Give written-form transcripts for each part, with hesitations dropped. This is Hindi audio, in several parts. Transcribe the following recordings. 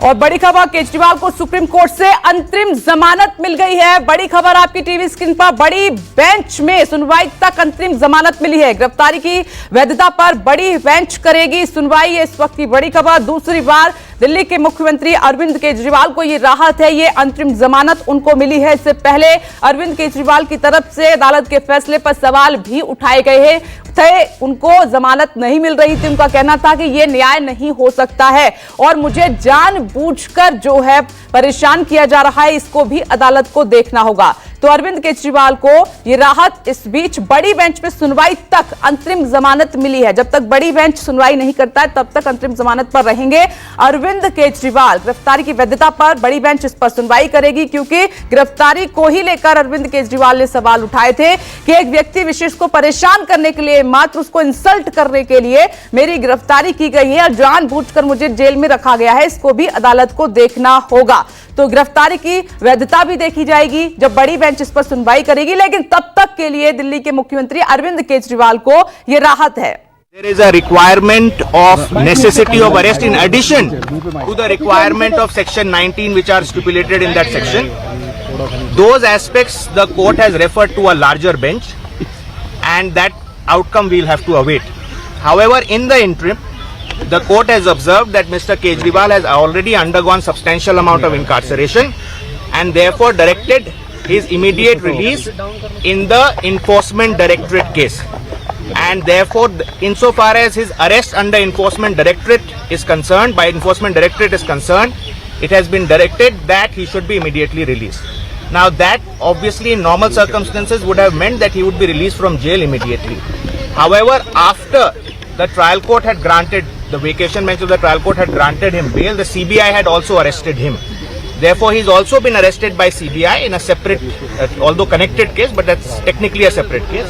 और बड़ी खबर, केजरीवाल को सुप्रीम कोर्ट से अंतरिम जमानत मिल गई है। बड़ी खबर आपकी टीवी स्क्रीन पर, बड़ी बेंच में सुनवाई तक अंतरिम जमानत मिली है। गिरफ्तारी की वैधता पर बड़ी बेंच करेगी सुनवाई, इस वक्त की बड़ी खबर। दूसरी बार दिल्ली के मुख्यमंत्री अरविंद केजरीवाल को यह राहत है, ये अंतरिम जमानत उनको मिली है। इससे पहले अरविंद केजरीवाल की तरफ से अदालत के फैसले पर सवाल भी उठाए गए थे। उनको जमानत नहीं मिल रही थी, उनका कहना था कि यह न्याय नहीं हो सकता है और मुझे जानबूझकर जो है परेशान किया जा रहा है, इसको भी अदालत को देखना होगा। तो अरविंद केजरीवाल को यह राहत, इस बीच बड़ी बेंच में सुनवाई तक अंतरिम जमानत मिली है। जब तक बड़ी बेंच सुनवाई नहीं करता है तब तक अंतरिम जमानत पर रहेंगे अरविंद केजरीवाल। गिरफ्तारी की वैधता पर बड़ी बेंच इस पर सुनवाई करेगी, क्योंकि गिरफ्तारी को ही लेकर अरविंद केजरीवाल ने सवाल उठाए थे कि एक व्यक्ति विशेष को परेशान करने के लिए, मात्र उसको इंसल्ट करने के लिए मेरी गिरफ्तारी की गई है और जानबूझकर मुझे जेल में रखा गया है, इसको भी अदालत को देखना होगा। तो गिरफ्तारी की वैधता भी देखी जाएगी जब बड़ी बेंच इस पर सुनवाई करेगी, लेकिन तब तक के लिए दिल्ली के मुख्यमंत्री अरविंद केजरीवाल को यह राहत है। There is a requirement of necessity of arrest in addition to the requirement of section 19 which are stipulated in that section. Those aspects the court has referred to a larger bench and that outcome we'll have to await. However, in the interim, the court has observed that Mr. Kejriwal has already undergone substantial amount of incarceration and therefore directed his immediate release in the Enforcement Directorate case. And therefore, insofar as his arrest under Enforcement Directorate is concerned, by Enforcement Directorate is concerned, it has been directed that he should be immediately released. Now that obviously in normal circumstances would have meant that he would be released from jail immediately. However, after the trial court had granted, the vacation bench of the trial court had granted him bail, the CBI had also arrested him. Therefore, he's also been arrested by CBI in a separate, although connected case, but that's technically a separate case.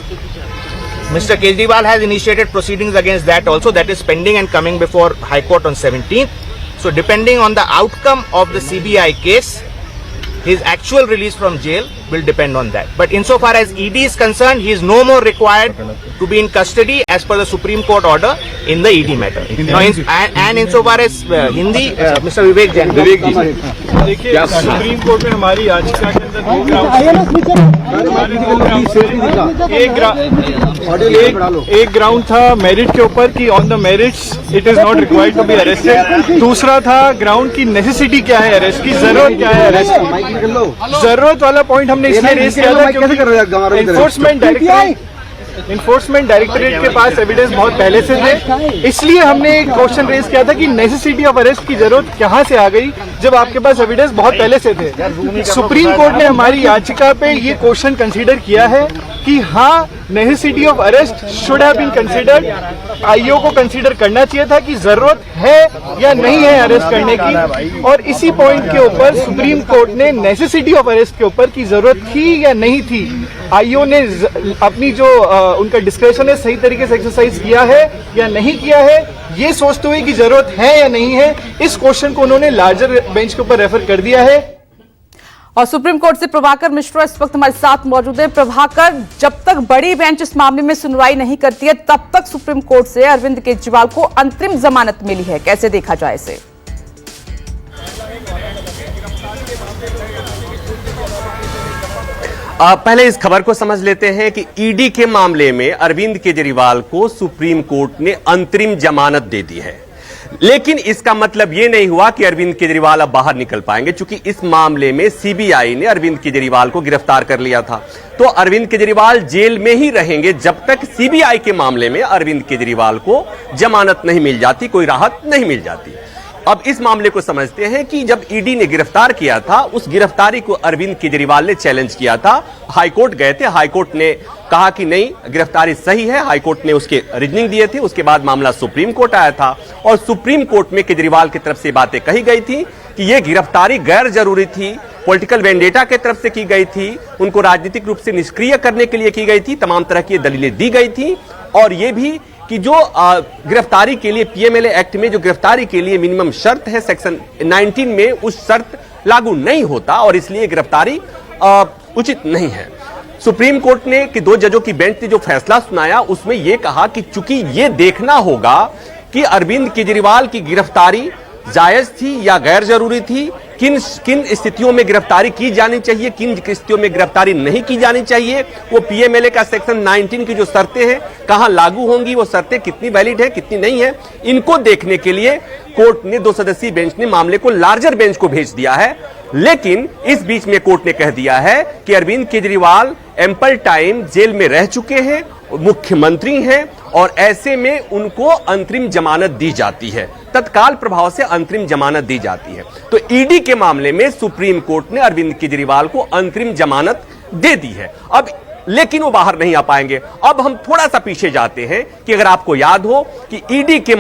Mr. Kejriwal has initiated proceedings against that also, that is pending and coming before High Court on 17th. So depending on the outcome of the CBI case, his actual release from jail will depend on that. But insofar as ED is concerned, he is no more required to be in custody as per the Supreme Court order in the ED matter. Now, and insofar as Hindi, Mr. Vivek Jain. देखिए, सुप्रीम कोर्ट में हमारी याचिका के अंदर एक ग्राउंड था मेरिट के ऊपर कि on the merits it is not required to be arrested. दूसरा था ग्राउंड की नेसेसिटी क्या है अरेस्ट की, जरूरत क्या है अरेस्ट की। जरूरत वाला पॉइंट हमने इसलिए रेज किया था क्योंकि इन्फोर्समेंट डायरेक्टरेट के पास एविडेंस बहुत पहले से थे, इसलिए हमने एक क्वेश्चन रेज किया था कि नेसेसिटी ऑफ अरेस्ट की जरूरत कहां से आ गई जब आपके पास एविडेंस बहुत पहले से थे। सुप्रीम कोर्ट ने हमारी याचिका पे ये क्वेश्चन कंसीडर किया है कि हाँ, necessity of arrest should have been considered. IO को कंसीडर करना चाहिए था कि जरूरत है या नहीं है अरेस्ट करने की, और इसी पॉइंट के ऊपर सुप्रीम कोर्ट ने नेसेसिटी ऑफ अरेस्ट के ऊपर की जरूरत थी या नहीं थी, आईओ ने अपनी जो उनका डिस्क्रेशन है सही तरीके से एक्सरसाइज किया है या नहीं किया है, ये सोचते हुए कि जरूरत है या नहीं है, इस क्वेश्चन को उन्होंने लार्जर बेंच के ऊपर रेफर कर दिया है। और सुप्रीम कोर्ट से प्रभाकर मिश्रा इस वक्त हमारे साथ मौजूद हैं। प्रभाकर, जब तक बड़ी बेंच इस मामले में सुनवाई नहीं करती है तब तक सुप्रीम कोर्ट से अरविंद केजरीवाल को अंतरिम जमानत मिली है, कैसे देखा जाए इसे? पहले इस खबर को समझ लेते हैं कि ईडी के मामले में अरविंद केजरीवाल को सुप्रीम कोर्ट ने अंतरिम जमानत दे दी है, लेकिन इसका मतलब यह नहीं हुआ कि अरविंद केजरीवाल अब बाहर निकल पाएंगे, क्योंकि इस मामले में सीबीआई ने अरविंद केजरीवाल को गिरफ्तार कर लिया था। तो अरविंद केजरीवाल जेल में ही रहेंगे जब तक सीबीआई के मामले में अरविंद केजरीवाल को जमानत नहीं मिल जाती, कोई राहत नहीं मिल जाती। अब इस मामले को समझते हैं कि जब ईडी ने गिरफ्तार किया था, उस गिरफ्तारी को अरविंद केजरीवाल ने चैलेंज किया था, हाईकोर्ट गए थे, हाईकोर्ट ने कहा कि नहीं, गिरफ्तारी सही है, हाईकोर्ट ने उसके रीजनिंग दिए थे। उसके बाद मामला सुप्रीम कोर्ट आया था और सुप्रीम कोर्ट में केजरीवाल की तरफ से बातें कही गई थी कि यह गिरफ्तारी गैर जरूरी थी, पॉलिटिकल वेंडेटा की तरफ से की गई थी, उनको राजनीतिक रूप से निष्क्रिय करने के लिए की गई थी, तमाम तरह की दलीलें दी गई थी, और यह भी कि जो गिरफ्तारी के लिए पीएमएलए एक्ट में जो गिरफ्तारी के लिए मिनिमम शर्त है सेक्शन 19 में, उस शर्त लागू नहीं होता और इसलिए गिरफ्तारी उचित नहीं है। सुप्रीम कोर्ट ने कि 2 जजों की बेंच ने जो फैसला सुनाया उसमें यह कहा कि चूंकि यह देखना होगा कि अरविंद केजरीवाल की गिरफ्तारी जायज थी या गैर जरूरी थी, किन किन स्थितियों में गिरफ्तारी की जानी चाहिए, किन स्थितियों में गिरफ्तारी नहीं की जानी चाहिए, वो पीएमएलए का सेक्शन 19 की जो शर्तें हैं कहां लागू होंगी, वो शर्तें कितनी वैलिड है कितनी नहीं है, इनको देखने के लिए कोर्ट ने 2 सदस्यीय बेंच ने मामले को लार्जर बेंच को भेज दिया है। लेकिन इस बीच में कोर्ट ने कह दिया है कि Arvind Kejriwal ample time jail में रह चुके हैं, मुख्यमंत्री हैं और ऐसे में उनको अंतरिम जमानत दी जाती है, तत्काल प्रभाव से अंतरिम जमानत दी जाती है। तो ईडी के मामले में सुप्रीम कोर्ट ने अरविंद केजरीवाल को अंतरिम जमानत दे दी है। अब लेकिन वो बाहर नहीं आ पाएंगे। अब हम थोड़ा सा पीछे जाते हैं कि अगर आपको याद हो कि ईडी के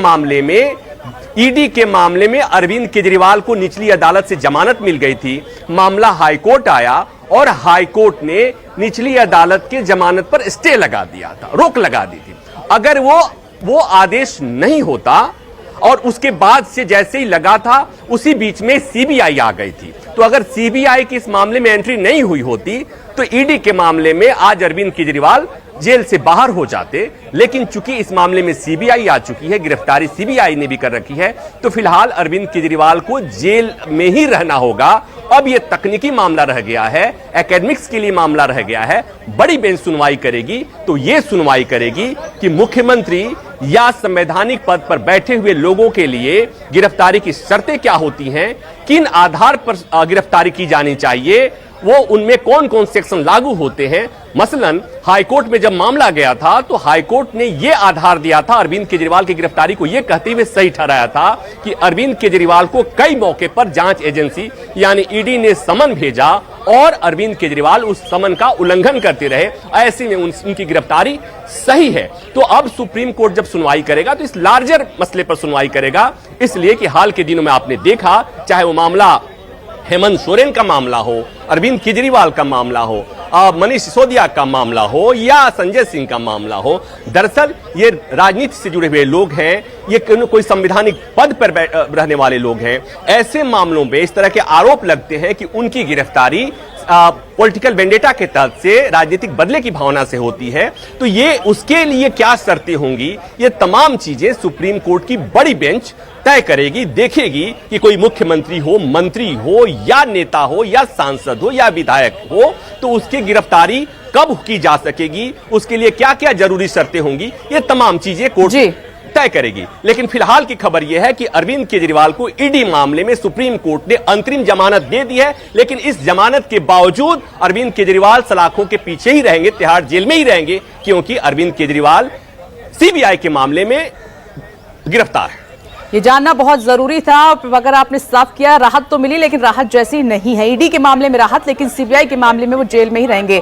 मामले में अरविंद केजरीवाल को निचली अदालत से जमानत मिल गई थी, मामला हाईकोर्ट आया और हाईकोर्ट ने निचली अदालत के जमानत पर स्टे लगा दिया था, रोक लगा दी थी। अगर वो आदेश नहीं होता और उसके बाद से जैसे ही लगा था उसी बीच में सीबीआई आ गई थी, तो अगर सीबीआई की इस मामले में एंट्री नहीं हुई होती तो ईडी के मामले में आज अरविंद केजरीवाल जेल से बाहर हो जाते। लेकिन चूंकि इस मामले में सीबीआई आ चुकी है, गिरफ्तारी सीबीआई ने भी कर रखी है, तो फिलहाल अरविंद केजरीवाल को जेल में ही रहना होगा। अब यह तकनीकी मामला रह गया है, एकेडमिक्स के लिए मामला रह गया है। बड़ी बेंच सुनवाई करेगी तो यह सुनवाई करेगी कि मुख्यमंत्री या संवैधानिक पद पर बैठे हुए लोगों के लिए गिरफ्तारी की शर्तें क्या होती हैं, किन आधार पर गिरफ्तारी की जानी चाहिए, वो उनमें कौन कौन सेक्शन लागू होते हैं। मसलन हाईकोर्ट में जब मामला गया था तो हाईकोर्ट ने यह आधार दिया था अरविंद केजरीवाल की गिरफ्तारी को, यह कहते हुए सही ठहराया था कि अरविंद केजरीवाल को कई मौके पर जांच एजेंसी यानी ईडी ने समन भेजा और अरविंद केजरीवाल उस समन का उल्लंघन करते रहे, ऐसे में उनकी गिरफ्तारी सही है। तो अब सुप्रीम कोर्ट जब सुनवाई करेगा तो इस लार्जर मसले पर सुनवाई करेगा, इसलिए कि हाल के दिनों में आपने देखा, चाहे वो मामला हेमंत सोरेन का मामला हो, अरविंद केजरीवाल का मामला हो, मनीष सिसोदिया का मामला हो या संजय सिंह का मामला हो, दरअसल ये राजनीति से जुड़े हुए लोग हैं, ये कोई संवैधानिक पद पर रहने वाले लोग हैं। ऐसे मामलों में इस तरह के आरोप लगते हैं कि उनकी गिरफ्तारी पॉलिटिकल वेंडेटा के तहत से राजनीतिक बदले की भावना से होती है। तो ये उसके लिए क्या शर्तें होंगी, ये तमाम चीजें सुप्रीम कोर्ट की बड़ी बेंच तय करेगी, देखेगी कि कोई मुख्यमंत्री हो, मंत्री हो या नेता हो या सांसद हो या विधायक हो तो उसकी गिरफ्तारी कब की जा सकेगी, उसके लिए क्या क्या जरूरी शर्तें होंगी, ये तमाम चीजें कोर्ट तय करेगी। लेकिन फिलहाल की खबर यह है कि अरविंद केजरीवाल को ईडी मामले में सुप्रीम कोर्ट ने अंतरिम जमानत दे दी है। लेकिन इस जमानत के बावजूद अरविंद केजरीवाल सलाखों के पीछे ही रहेंगे, तिहाड़ जेल में ही रहेंगे, क्योंकि अरविंद केजरीवाल सीबीआई के मामले में गिरफ्तार है। ये जानना बहुत जरूरी था। अगर आपने साफ किया, राहत तो मिली लेकिन राहत जैसी नहीं है। ईडी के मामले में राहत, लेकिन सीबीआई के मामले में वो जेल में ही रहेंगे।